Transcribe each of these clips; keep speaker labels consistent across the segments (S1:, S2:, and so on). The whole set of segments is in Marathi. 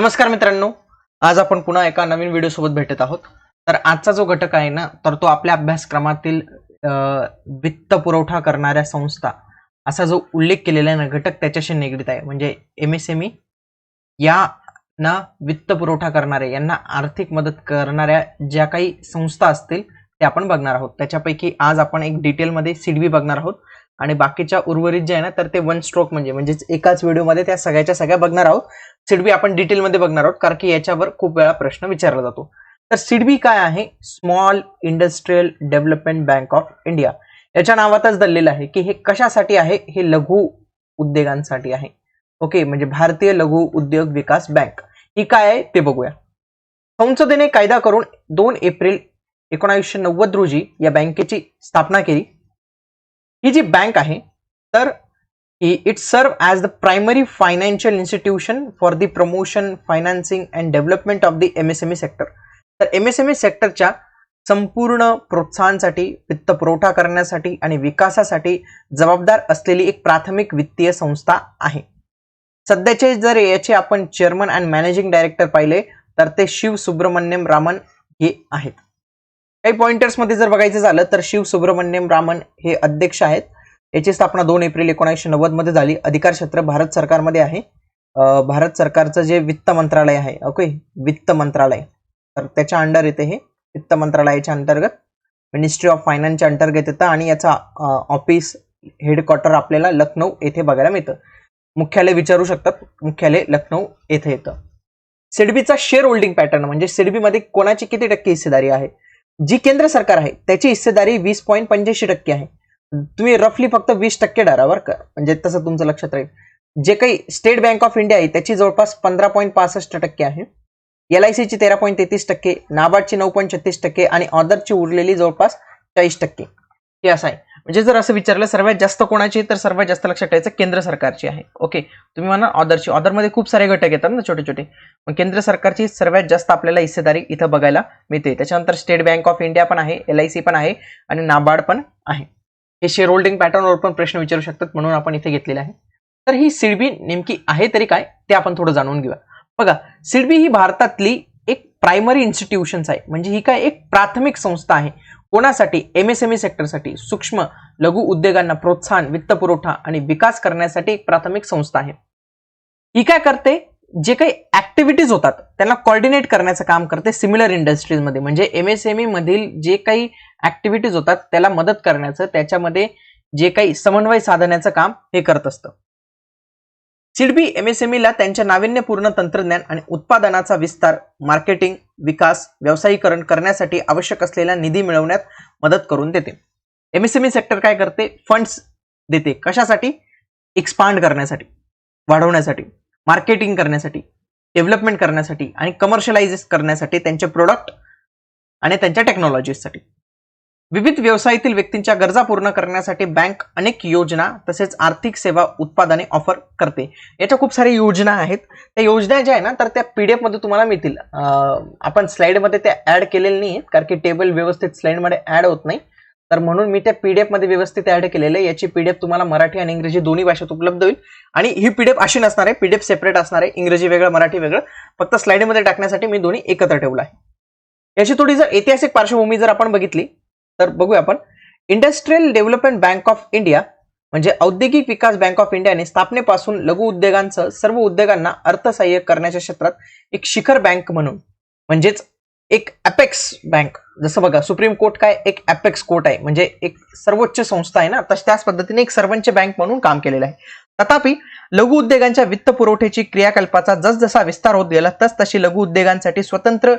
S1: नमस्कार मित्रांनो, आज आपण पुन्हा एका नवीन व्हिडिओ सोबत भेटत आहोत। तर आजचा जो घटक आहे ना, तर तो आपल्या अभ्यासक्रमातील वित्त पुरवठा करणाऱ्या संस्था असा जो उल्लेख केलेला आहे ना घटक त्याच्याशी निगडित आहे। म्हणजे एमएसएमई या ना वित्त पुरवठा करणारे यांना आर्थिक मदत करणाऱ्या ज्या काही संस्था असतील ते आपण बघणार आहोत। त्याच्यापैकी आज आपण एक डिटेलमध्ये सीडबी बघणार आहोत आणि बाकीच्या उर्वरित जे आहे ना तर ते वन स्ट्रोक म्हणजे एकाच व्हिडिओमध्ये त्या सगळ्याच्या सगळ्या बघणार आहोत। सीडबी आपण डिटेलमध्ये बघणार आहोत कारण की याच्यावर खूप वेळा प्रश्न विचारला जातो। तर सीडबी काय आहे? Small industrial development bank of India. याच्या नावातच दडलेलं आहे की हे कशासाठी आहे, हे लघु उद्योगांसाठी आहे। ओके, म्हणजे भारतीय लघु उद्योग विकास बँक ही काय आहे ते बघूया। संसदेने कायदा करून 2 एप्रिल 1990 रोजी या बँकेची स्थापना केली। ही जी बँक आहे तर it serve as the primary financial institution for the promotion, financing and development of the MSME sector. तर MSME सेक्टरच्या संपूर्ण प्रोत्साहनासाठी, वित्त पुरवठा करण्यासाठी आणि विकासासाठी जबाबदार असलेली एक प्राथमिक वित्तीय संस्था आहे। सध्याचे जर याचे आपण चेअरमन अँड मॅनेजिंग डायरेक्टर पाहिले तर ते शिव सुब्रमण्यम रामन हे आहेत। काही पॉइंटर्स मध्ये जर बघायचं झालं तर शिव सुब्रमण्यम रामन हे अध्यक्ष आहेत। याची स्थापना 2 एप्रिल 1990 मध्ये झाली। अधिकार क्षेत्र भारत सरकारमध्ये आहे। भारत सरकारचं जे वित्त मंत्रालय आहे, ओके, वित्त मंत्रालय, तर त्याच्या अंडर येते हे वित्त मंत्रालयाच्या अंतर्गत मिनिस्ट्री ऑफ फायनान्सच्या अंतर्गत येतं आणि याचा ऑफिस हेडक्वार्टर आपल्याला लखनौ येथे बघायला मिळतं। मुख्यालय विचारू शकतात, मुख्यालय लखनौ येथे येतं। सिडबीचा शेअर होल्डिंग पॅटर्न म्हणजे सिडबी मध्ये कोणाची किती टक्के हिस्सेदारी आहे? जी केंद्र सरकार आहे त्याची हिस्सेदारी 20.85% आहे। तुम्ही रफली फक्त 20% धरा बरं का, म्हणजे तसं तुमचं लक्षात राहील। जे काही स्टेट बँक ऑफ इंडिया आहे त्याची जवळपास 15.65% आहे। LIC ची 13.33%, नाबार्डची 9.36% आणि अदरची उरलेली जवळपास 40%। हे असं आहे। म्हणजे जर असं विचारलं सर्वात जास्त कोणाची, तर सर्वात जास्त लक्षात ठेवायचं केंद्र सरकारची आहे। ओके, तुम्ही म्हणा अदरची, अदरमध्ये खूप सारे घटक येतात ना छोटे छोटे, मग केंद्र सरकारची सर्वात जास्त आपल्याला हिस्सेदारी इथं बघायला मिळते। त्याच्यानंतर स्टेट बँक ऑफ इंडिया पण आहे, LIC पण आहे आणि नाबार्ड पण आहे। हे शेअर होल्डिंग पॅटर्नवर पण प्रश्न विचारू शकतात म्हणून आपण इथे घेतलेला आहे। तर ही सिडबी नेमकी आहे तरी काय ते आपण थोडं जाणून घेऊया। बघा, सिडबी ही भारतातली एक प्रायमरी इन्स्टिट्यूशन्स आहे। म्हणजे ही काय एक प्राथमिक संस्था आहे। कोणासाठी? MSME सेक्टरसाठी, सूक्ष्म लघु उद्योगांना प्रोत्साहन, वित्त पुरवठा आणि विकास करण्यासाठी एक प्राथमिक संस्था आहे। ही काय करते? जे काही ऍक्टिव्हिटीज होतात त्यांना कोऑर्डिनेट करण्याचं काम करते सिमिलर इंडस्ट्रीज मध्ये। म्हणजे MSME मधील जे काही ऍक्टिव्हिटीज होतात त्याला मदत करण्याचं, त्याच्यामध्ये जे काही समन्वय साधण्याचं काम हे करत असतं। सिडबी MSME ला त्यांच्या नाविन्यपूर्ण तंत्रज्ञान आणि उत्पादनाचा विस्तार, मार्केटिंग, विकास, व्यावसायीकरण करण्यासाठी आवश्यक असलेला निधी मिळवण्यात मदत करून देते। MSME सेक्टर काय करते? फंड्स देते। कशासाठी? एक्सपांड करण्यासाठी, वाढवण्यासाठी, मार्केटिंग करण्यासाठी, डेव्हलपमेंट करण्यासाठी आणि कमर्शियलाइज करण्यासाठी त्यांचे प्रोडक्ट आणि त्यांच्या टेक्नॉलॉजीसाठी। विविध व्यवसायातील व्यक्तींच्या गरजा पूर्ण करण्यासाठी बँक अनेक योजना तसेच आर्थिक सेवा उत्पादने ऑफर करते। याच्या खूप साऱ्या योजना आहेत। त्या योजना ज्या आहे ना तर त्या PDF मध्ये तुम्हाला मिळतील। आपण स्लाइड मध्ये त्या ऍड केलेल्या नाही आहेत कारण की टेबल व्यवस्थित स्लाइड मध्ये ऍड होत नाही, तर म्हणून मी त्या PDF मध्ये व्यवस्थित ऍड केलेलं आहे। याची PDF तुम्हाला मराठी आणि इंग्रजी दोन्ही भाषेत उपलब्ध होईल आणि ही PDF अशी नसणार आहे, PDF सेपरेट असणार आहे, इंग्रजी वेगळं मराठी वेगळं, फक्त स्लाइड मध्ये टाकण्यासाठी मी दोन्ही एकत्र ठेवलं आहे। याची थोडी जर ऐतिहासिक पार्श्वभूमी जर आपण बघितली तर बघूया आपण। Industrial development bank of India म्हणजे औद्योगिक विकास बँक ऑफ इंडियाने स्थापनेपासून लघु उद्योगांसह सर्व उद्योगांना अर्थसहाय्य करण्याच्या क्षेत्रात एक शिखर बँक म्हणून, म्हणजेच एक अपेक्स बँक, जसं बघा सुप्रीम कोर्ट काय एक अपेक्स कोर्ट आहे, म्हणजे एक सर्वोच्च संस्था आहे ना, तशी त्याच पद्धतीने एक सर्वोच्च बँक म्हणून काम केलेलं आहे। तथापि लघु उद्योगांच्या वित्त पुरवठ्याची क्रियाकल्पाचा जसजसा विस्तार होत गेला तसतशी लघु उद्योगांसाठी स्वतंत्र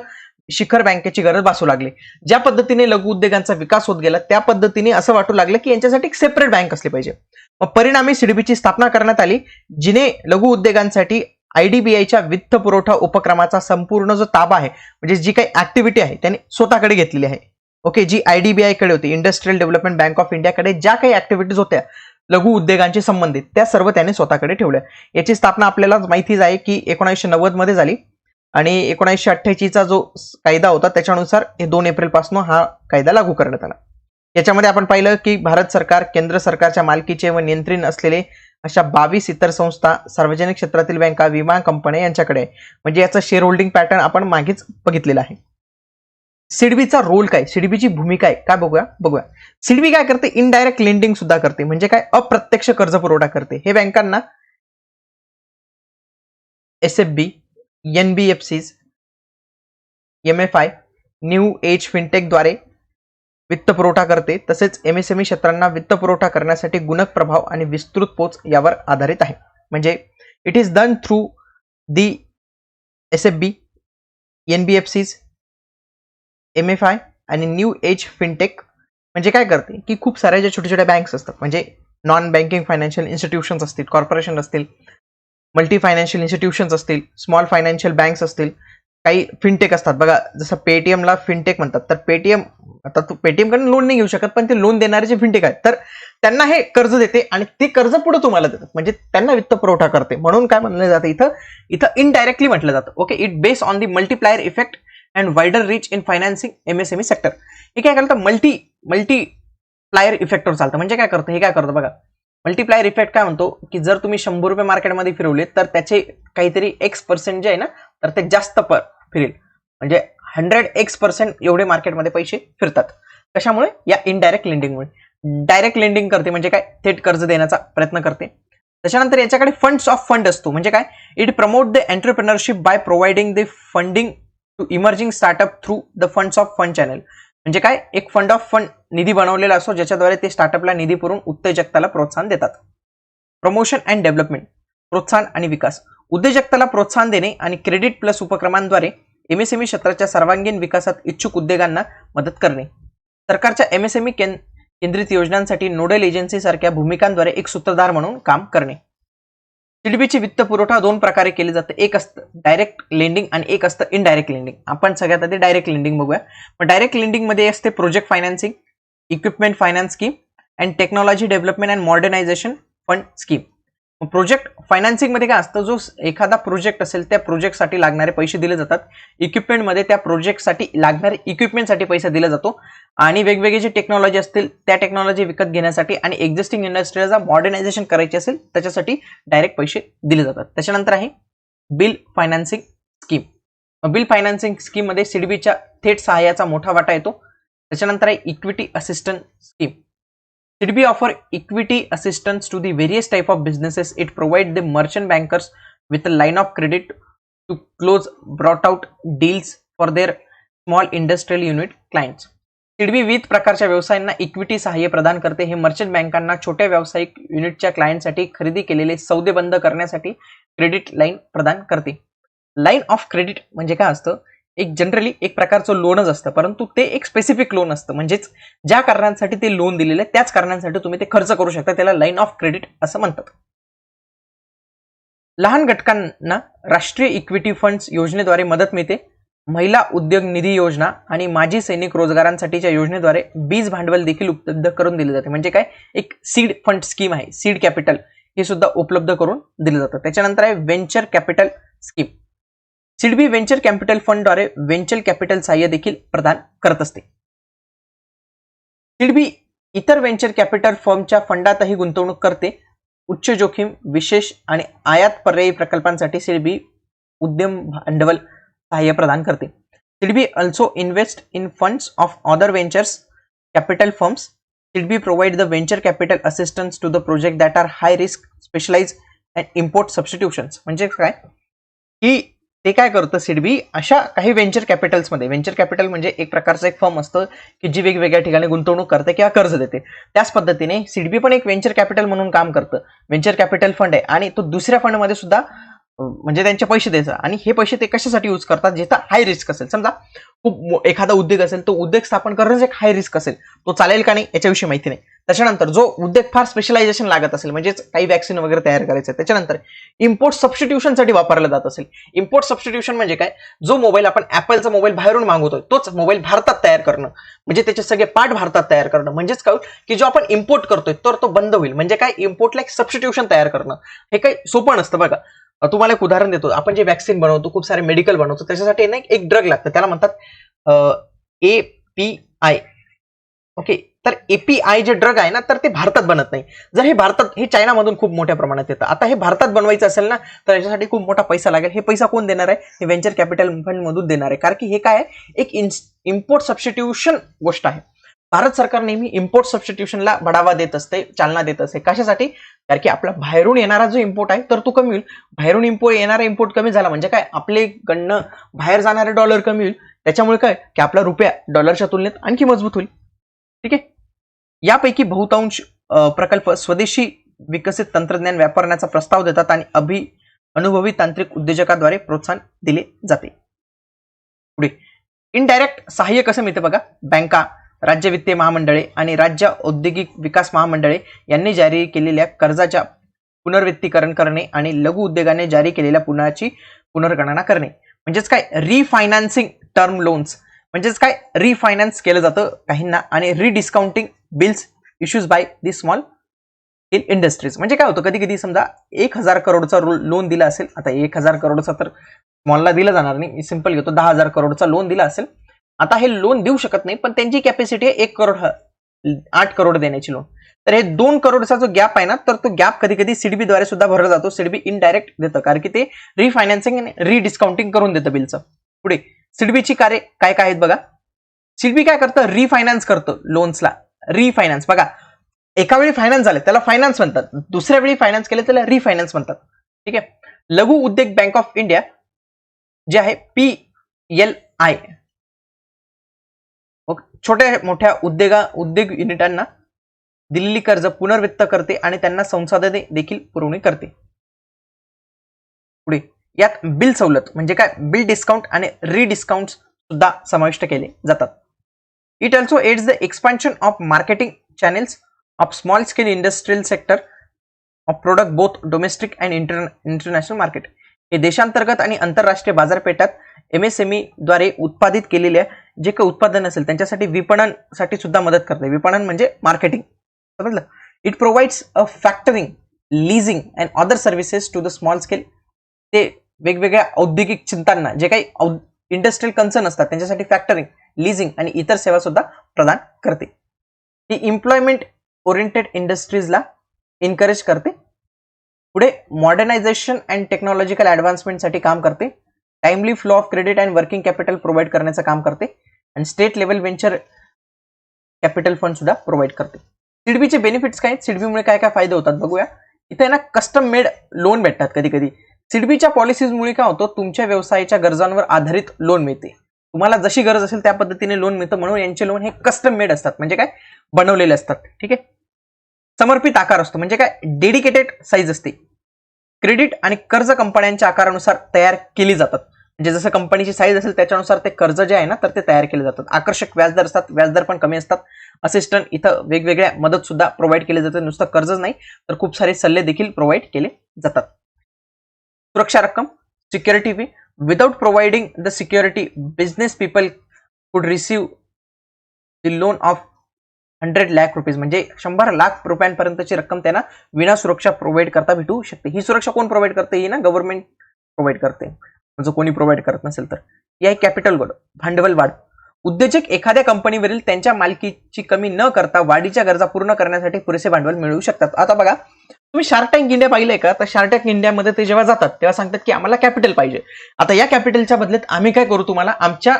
S1: शिखर बँकेची गरज भासू लागली। ज्या पद्धतीने लघु उद्योगांचा विकास होत गेला त्या पद्धतीने असं वाटू लागलं की यांच्यासाठी एक सेपरेट बँक असली पाहिजे। मग परिणामी सिडबीची स्थापना करण्यात आली, जिने लघु उद्योगांसाठी IDBIच्या वित्त पुरवठा उपक्रमाचा संपूर्ण जो ताबा आहे, म्हणजे जी काही ऍक्टिव्हिटी आहे त्यांनी स्वतःकडे घेतलेली आहे। ओके, जी IDBI कडे होती, इंडस्ट्रियल डेव्हलपमेंट बँक ऑफ इंडियाकडे ज्या काही ऍक्टिव्हिटीज होत्या लघु उद्योगांशी संबंधित त्या सर्व त्याने स्वतःकडे ठेवल्या। याची स्थापना आपल्याला माहितीच आहे की 1990 मध्ये झाली आणि 1988 चा जो कायदा होता त्याच्यानुसार 2 एप्रिल पासून हा कायदा लागू करण्यात आला। याच्यामध्ये आपण पाहिलं की भारत सरकार केंद्र सरकारच्या मालकीचे व नियंत्रण असलेले अशा 22 इतर संस्था, सार्वजनिक क्षेत्रातील बँका, विमा कंपन्या यांच्याकडे आहे. म्हणजे याचा शेअर होल्डिंग पॅटर्न आपण मागेच बघितलेला आहे. सिडबीचा रोल काय, सिडबीची भूमिका आहे काय बघूया. सिडबी काय करते, इनडायरेक्ट लेंडिंग सुद्धा करते. म्हणजे काय, अप्रत्यक्ष कर्ज पुरवठा करते. हे बँकांना SFB, NBFCs, MFI, new age fintech द्वारे वित्त पुरवठा करते. तसेच एमएसएमई क्षेत्रांना वित्त पुरवठा करण्यासाठी गुणक प्रभाव आणि विस्तृत पोच यावर आधारित आहे. म्हणजे it is done through the SFB, NBFCs, MFI आणि न्यू एज फिनटेक. म्हणजे काय करते की खूप साऱ्या ज्या छोट्या छोट्या बँक्स असतात, म्हणजे नॉन बँकिंग फायनान्शियल इन्स्टिट्यूशन्स असतील, कॉर्पोरेशन असतील, मल्टी फायनान्शियल इन्स्टिट्यूशन्स असतील, स्मॉल फायनान्शियल बँक्स असतील, काही फिनटेक असतात बघा. जसं पेटीएमला फिनटेक म्हणतात. तर पेटीएम, आता तू पेटीएम कडून लोन नाही घेऊ शकत, पण ते लोन देणारे जे फिनटेक आहेत तर त्यांना हे कर्ज देते आणि ते कर्ज पुढे तुम्हाला देतात. म्हणजे त्यांना वित्त पुरवठा करते. म्हणून काय म्हणलं जातं इथं इनडायरेक्टली म्हटलं जातं. Okay, it base on the multiplier effect and wider reach in financing MSME sector. हे काय करतं, मल्टीप्लायर इफेक्टवर चालतं. म्हणजे काय करतं, हे काय करतं बघा. मल्टीप्लायर इफेक्ट काय म्हणतो की जर तुम्ही 100 रुपये मार्केटमध्ये फिरवले तर त्याचे काहीतरी x% जे आहे ना, तर ते जास्त फिरेल. म्हणजे 100x% एवढे मार्केटमध्ये पैसे फिरतात. कशामुळे, या इनडायरेक्ट लेंडिंगमुळे. डायरेक्ट लेंडिंग करते म्हणजे काय, थेट कर्ज देण्याचा प्रयत्न करते. त्याच्यानंतर याच्याकडे फंड्स ऑफ फंड असतो. म्हणजे काय, it promote the entrepreneurship by providing the funding to emerging startup through the funds of fund channel. म्हणजे काय, एक फंड ऑफ फंड निधी बनवलेला असतो ज्याच्याद्वारे ते स्टार्टअपला निधी पुरवून उद्योजकताला प्रोत्साहन देतात. प्रमोशन अँड डेव्हलपमेंट, प्रोत्साहन आणि विकास. उद्योजकताला प्रोत्साहन देणे आणि क्रेडिट प्लस उपक्रमांद्वारे एमएसएमई क्षेत्राच्या सर्वांगीण विकासात इच्छुक उद्योगांना मदत करणे. सरकारच्या एमएसएमई केंद्रित योजनांसाठी नोडल एजन्सी सारख्या भूमिकांद्वारे एक सूत्रधार म्हणून काम करणे. सिडबीची वित्त पुरवठा 2 प्रकारे केले जाते. एक असतं डायरेक्ट लेंडिंग आणि एक असतं इनडायरेक्ट लेंडिंग. आपण सगळ्यात आधी डायरेक्ट लेंडिंग बघूया. मग डायरेक्ट लेंडिंग मध्ये असते project financing, equipment finance scheme and technology development and modernisation fund scheme. Project financing मध्ये काय असतं, जो एखादा प्रोजेक्ट असेल त्या प्रोजेक्टसाठी लागणारे पैसे दिले जातात. इक्विपमेंट मध्ये त्या प्रोजेक्टसाठी लागणारे इक्विपमेंटसाठी पैसा दिला जातो. आणि वेगवेगळे जे टेक्नॉलॉजी असतील त्या टेक्नॉलॉजी विकत घेण्यासाठी आणि एक्झिस्टिंग इंडस्ट्रीला मॉडर्नायझेशन करायचे असेल त्याच्यासाठी डायरेक्ट पैसे दिले जातात. त्याच्यानंतर आहे bill financing scheme. Bill financing scheme मध्ये सिडबीच्या थेट सहाय्याचा मोठा वाटा येतो. त्याच्यानंतर आहे equity assistant scheme. SIDBI offer equity assistance to the various type of businesses. It provide the merchant bankers with a line of credit to close brought out deals for their small industrial unit clients. SIDBI विविध प्रकारच्या व्यवसायांना इक्विटी सहाय्य प्रदान करते. हे मर्चंट बँकांना छोट्या व्यावसायिक युनिटच्या क्लायंटसाठी खरेदी केलेले सौदे बंद करण्यासाठी क्रेडिट लाईन प्रदान करते. लाईन ऑफ क्रेडिट म्हणजे काय असतं, एक जनरली एक प्रकारचं लोनच असतं, परंतु ते एक स्पेसिफिक लोन असतं. म्हणजेच ज्या कारणांसाठी ते लोन दिलेलं आहे त्याच कारणांसाठी तुम्ही ते खर्च करू शकता. त्याला लाईन ऑफ क्रेडिट असं म्हणतात. लहान घटकांना राष्ट्रीय इक्विटी फंड्स योजनेद्वारे मदत मिळते. महिला उद्योग निधी योजना आणि माजी सैनिक रोजगारांसाठीच्या योजनेद्वारे बीज भांडवल देखील उपलब्ध करून दिले जाते. म्हणजे काय, एक सीड फंड स्कीम आहे, सीड कॅपिटल हे सुद्धा उपलब्ध करून दिलं जातं. त्याच्यानंतर आहे venture capital scheme. SIDBI venture capital फंडद्वारे व्हेंचर कॅपिटल सहाय्य देखील प्रदान करत असते. सिडबी इतर व्हेंचर कॅपिटल फर्मच्या फंडातही गुंतवणूक करते. उच्च जोखीम, विशेष आणि आयात पर्यायी प्रकल्पांसाठी सिडबी उद्यम भांडवल सहाय्य प्रदान करते. SIDBI also invest in funds of other ventures capital firms. SIDBI provide the venture capital assistance to the project that are high risk, specialise and import substitutions. म्हणजे काय की ते काय करतं, सिडबी अशा काही व्हेंचर कॅपिटल्समध्ये, व्हेंचर कॅपिटल म्हणजे एक प्रकारचं एक फर्म असतं की जी वेगवेगळ्या ठिकाणी गुंतवणूक करते किंवा कर्ज देते. त्याच पद्धतीने सिडबी पण एक व्हेंचर कॅपिटल म्हणून काम करतं. व्हेंचर कॅपिटल फंड आहे आणि तो दुसऱ्या फंडमध्ये सुद्धा म्हणजे त्यांचे पैसे द्यायचा. आणि हे पैसे ते कशासाठी यूज करतात, जिथं हाय रिस्क असेल. समजा खूप एखादा उद्योग असेल, तो उद्योग स्थापन करणं एक हाय रिस्क असेल, तो चालेल का नाही याच्याविषयी माहिती नाही. त्याच्यानंतर जो उद्योग फार स्पेशलायझेशन लागत असेल, म्हणजेच काही वॅक्सिन वगैरे तयार करायचं, त्याच्यानंतर इम्पोर्ट सबस्टिट्यूशनसाठी वापरला जात असेल. इम्पोर्ट सबस्टिट्यूशन म्हणजे काय, जो मोबाईल आपण ऍपलचा मोबाईल बाहेरून मागवतोय तोच मोबाईल भारतात तयार करणं, म्हणजे त्याचे सगळे पार्ट भारतात तयार करणं. म्हणजेच काय की जो आपण इम्पोर्ट करतोय तर तो बंद होईल. म्हणजे काय, इम्पोर्टला एक सबस्टिट्यूशन तयार करणं हे काही सोपं नसतं. बघा, तुम्हाला एक उदाहरण देतो. आपण जे वॅक्सिन बनवतो, खूप सारे मेडिकल बनवतो, त्याच्यासाठी एक ड्रग लागतं, त्याला म्हणतात API ओके, तर एपीआय जे ड्रग आहे ना, तर ते भारतात बनत नाही. जर हे भारतात, हे चायनामधून खूप मोठ्या प्रमाणात येतं. आता हे भारतात बनवायचं असेल ना, तर याच्यासाठी खूप मोठा पैसा लागेल. हे पैसा कोण देणार आहे? हे व्हेंचर कॅपिटल फंड मधून देणार आहे. कारण की हे काय आहे, एक इम्पोर्ट सबस्टिट्यूशन गोष्ट आहे. भारत सरकार नेहमी इम्पोर्ट सबस्टिट्यूशनला बढावा देत असते, चालना देत असते. कशासाठी? कारण की आपला बाहेरून येणारा जो इम्पोर्ट आहे तर तो कमी होईल. बाहेरून येणारा इम्पोर्ट कमी झाला म्हणजे काय, आपले कडनं बाहेर जाणारे डॉलर कमी होईल. त्याच्यामुळे काय की आपला रुपया डॉलरच्या तुलनेत आणखी मजबूत होईल. ठीक आहे. यापैकी बहुतांश प्रकल्प स्वदेशी विकसित तंत्रज्ञान वापरण्याचा प्रस्ताव देतात आणि अनुभवी तांत्रिक उद्योजकाद्वारे प्रोत्साहन दिले जाते. पुढे इनडायरेक्ट सहाय्य कसं मिळते बघा. बँका, राज्य वित्तीय महामंडळे आणि राज्य औद्योगिक विकास महामंडळे यांनी जारी केलेल्या कर्जाच्या पुनर्वित्तीकरण करणे आणि लघु उद्योगाने जारी केलेल्या पुनाची पुनर्गणना करणे. म्हणजेच काय, रिफायनान्सिंग टर्म लोन्स. म्हणजेच काय, रिफायनान्स केलं जातं काहींना आणि rediscounting bills issues by the small scale industries. म्हणजे काय होतं, कधी कधी समजा 1000 करोडचा लोन दिला असेल. आता 1000 करोडचा तर स्मॉलला दिला जाणार नाही, मी सिंपल घेतो. 10,000 करोडचा लोन दिला असेल. आता हे लोन देऊ शकत नाही, पण त्यांची कॅपॅसिटी आहे 1 करोड 8 करोड देण्याची लोन. तर हे 2 करोडचा जो गॅप आहे ना, तर तो गॅप कधी कधी सिडबी द्वारे सुद्धा भरला जातो. सिडबी इनडायरेक्ट देतं, कारण की ते रिफायनान्सिंग आणि रिडिस्काउंटिंग करून देतं बिलचं. पुढे सिडबीची कार्य काय काय आहेत बघा. सिडबी काय करतं, रिफायनान्स करतं लोन्सला. रिफायनान्स बघा, एका वेळी फायनान्स झाले त्याला फायनान्स म्हणतात, दुसऱ्या वेळी फायनान्स केले त्याला रिफायनान्स म्हणतात. ठीक आहे. लघु उद्योग बँक ऑफ इंडिया जे आहे PLI, छोट्या मोठ्या उद्योग युनिटांना दिलेली कर्ज पुनर्वित्त करते आणि त्यांना संसाधने देखील पुरवणी करते. पुढे यात बिल सवलत म्हणजे काय, बिल डिस्काउंट आणि रिडिस्काउंट सुद्धा समाविष्ट केले जातात. It also aids the expansion of marketing channels of small scale industrial sector of product both domestic and international market. हे देशांतर्गत आणि आंतरराष्ट्रीय बाजारपेठात MSME द्वारे उत्पादित केलेल्या जे काही उत्पादन असेल त्यांच्यासाठी विपणनसाठी सुद्धा मदत करते. विपणन म्हणजे मार्केटिंग, समजलं. It provides a factoring, leasing and other services to the small scale. ते वेगवेगळ्या औद्योगिक चिंतांना, जे काही इंडस्ट्रियल कन्सर्न असतात त्यांच्यासाठी फॅक्टरिंग, लिझिंग आणि इतर सेवा सुद्धा प्रदान करते. ही एम्प्लॉयमेंट ओरिएंटेड इंडस्ट्रीजला एनकरेज करते. पुढे मॉडर्नायझेशन अँड टेक्नॉलॉजिकल ऍडव्हान्समेंटसाठी काम करते. Timely flow of credit and working capital provide करण्याचं काम करते आणि state level venture capital fund सुद्धा प्रोव्हाइड करते. सिडबीचे बेनिफिट्स काय आहेत, सिडबीमुळे काय काय फायदे होतात बघूया. इथे ना कस्टम मेड लोन भेटतात कधी कधी. सिडबीच्या पॉलिसीजमुळे काय होतं, तुमच्या व्यवसायाच्या गरजांवर आधारित लोन मिळते. तुम्हाला जशी गरज असेल त्या पद्धतीने लोन मिळतं, म्हणून यांचे लोन हे कस्टम मेड असतात. म्हणजे काय, बनवलेले असतात. ठीक आहे. समर्पित आकार असतो म्हणजे काय, डेडिकेटेड साईज असते. क्रेडिट आणि कर्ज कंपन्यांच्या आकारानुसार तयार केली जातात. म्हणजे जसं कंपनीची साईज असेल त्याच्यानुसार ते कर्ज जे आहे ना, तर ते तयार केले जातात. आकर्षक व्याजदर असतात, व्याजदर पण कमी असतात. असिस्टंट इथं वेगवेगळ्या मदत सुद्धा प्रोव्हाइड केले जाते. नुसतं कर्जच नाही तर खूप सारे सल्ले देखील प्रोव्हाइड केले जातात. सुरक्षा रक्कम, security fee. Without providing the security, business people could receive the loan of 100 lakh rupees. म्हणजे 100 लाख रुपयांपर्यंतची रक्कम त्यांना विना सुरक्षा प्रोव्हाइड करता भेटू शकते. ही सुरक्षा कोण प्रोव्हाइड करते, ही ना गव्हर्नमेंट प्रोव्हाइड करते. म्हणजे कोणी प्रोव्हाइड करत नसेल तर. या कॅपिटल वाढ, भांडवल वाढ. उद्योजक एखाद्या कंपनीवरील त्यांच्या मालकीची कमी न करता वाढीच्या गरजा पूर्ण करण्यासाठी पुरेसे भांडवल मिळवू शकतात. आता बघा, तुम्ही शार्क टँक इंडिया पाहिलंय का, तर शार्क टँक इंडियामध्ये ते जेव्हा जातात तेव्हा सांगतात की आम्हाला कॅपिटल पाहिजे. आता या कॅपिटलच्या बदल्यात आम्ही काय करू, तुम्हाला आमच्या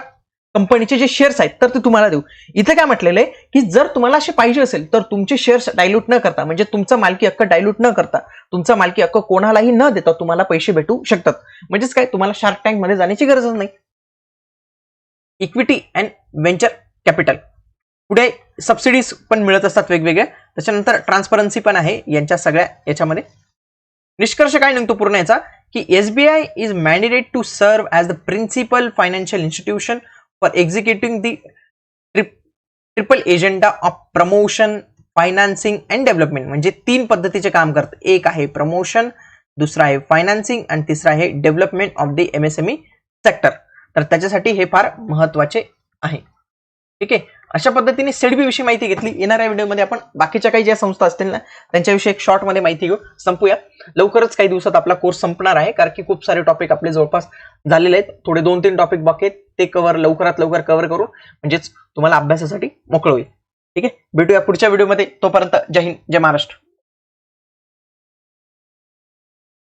S1: कंपनीचे जे शेअर्स आहेत तर ते तुम्हाला देऊ. इथे काय म्हटलेलं आहे की जर तुम्हाला असे पाहिजे असेल तर तुमचे शेअर्स डायल्यूट न करता, म्हणजे तुमचा मालकी हक्क डायल्यूट न करता, तुमचा मालकी हक्क कोणालाही न देता तुम्हाला पैसे भेटू शकतात. म्हणजेच काय, तुम्हाला शार्क टँक मध्ये जाण्याची गरजच नाही. Equity and venture capital. पुढे सबसिडीज पण मिळत असतात वेगवेगळ्या. त्याच्यानंतर ट्रान्सपरन्सी पण आहे यांच्या सगळ्या याच्यामध्ये. निष्कर्ष काय निघतो पूर्ण याचा, की SBI is mandated to serve as the principal financial institution for executing the triple agenda of promotion, financing and development. म्हणजे 3 पद्धतीचे काम करतं. एक आहे प्रमोशन, दुसरा आहे फायनान्सिंग आणि तिसरा आहे development of the MSME sector. तर त्याच्यासाठी हे फार महत्वाचे आहे. ठीक आहे. अशा पद्धतीने सिडबी विषयी माहिती घेतली. येणाऱ्या व्हिडिओमध्ये आपण बाकीच्या काही ज्या संस्था असतील ना त्यांच्याविषयी एक शॉर्ट मध्ये माहिती घेऊ. संपूया. लवकरच काही दिवसात आपला कोर्स संपणार आहे, कारण की खूप सारे टॉपिक आपले जवळपास झालेले आहेत. थोडे 2-3 टॉपिक बाकी आहेत, ते लवकरात लवकर कव्हर करू, म्हणजेच तुम्हाला अभ्यासासाठी मोकळं होईल. ठीक आहे, भेटूया पुढच्या व्हिडिओमध्ये. तोपर्यंत जय हिंद, जय महाराष्ट्र.